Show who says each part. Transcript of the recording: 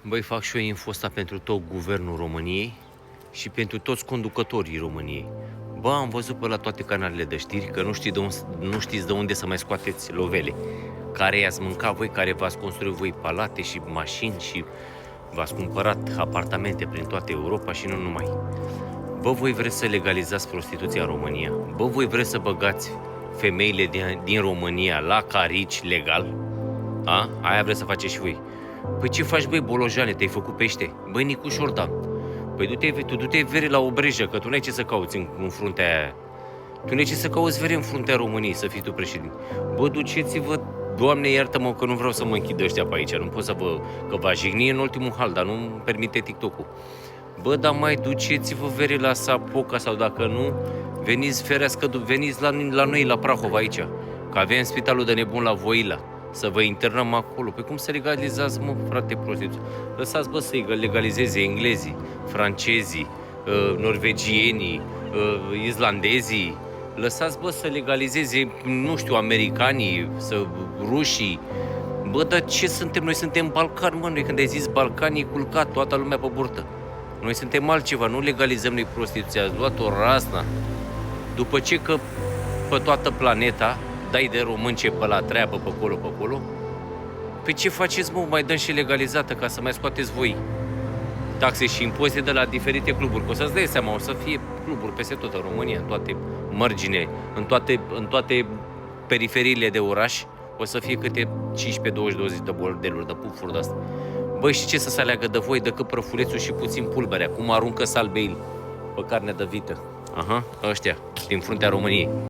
Speaker 1: Băi, fac și eu info asta pentru tot guvernul României și pentru toți conducătorii României. Bă, am văzut pe la toate canalele de știri că nu știți de unde să mai scoateți lovele. Care i-ați mâncat voi, care v-ați construit voi palate și mașini și v-ați cumpărat apartamente prin toată Europa și nu numai. Bă, voi vreți să legalizați prostituția în România? Bă, voi vreți să băgați femeile din România la carici legal? A? Aia vreți să faceți și voi. Păi ce faci, băi, bolojane, te-ai făcut pește? Băi, Nicu Șordan, păi du-te vere la o brejă, că tu n-ai ce să cauți în fruntea aia. Tu n-ai ce să cauți vere în fruntea României, să fii tu președinte. Bă, duceți-vă, Doamne iartă-mă că nu vreau să mă închid ăștia pe aici, nu pot să că v-a jigni în ultimul hal, dar nu-mi permite TikTok-ul. Bă, dar mai duceți-vă vere la Sapoca sau dacă nu, veniți la noi, la Prahova aici, că avem spitalul de nebun la Voila. Să vă internăm acolo. Păi cum să legalizați, mă, frate, prostituție? Lăsați, bă, să legalizeze englezii, francezii, norvegienii, islandezii. Lăsați, bă, să legalizeze, nu știu, americanii, rușii. Bă, dar ce suntem? Noi suntem Balcani, mă. Noi când ai zis Balcani, e culcat toată lumea pe burtă. Noi suntem altceva, nu legalizăm noi prostituția. Ați luat o razna. După ce că pe toată planeta dai de român ce pe la treabă, pe acolo. Păi ce faceți, mă? Mai dăm și legalizată ca să mai scoateți voi taxe și impozite de la diferite cluburi. Că o să-ți dai seama, o să fie cluburi peste tot în România, în toate mărgine, în toate periferiile de oraș, o să fie câte 15-20 de bordeluri, de pufuri de astea. Băi, și ce să se aleagă de voi decât prăfulețul și puțin pulberea, cum aruncă salbeil pe carne de vită. Aha, ăștia, din fruntea României.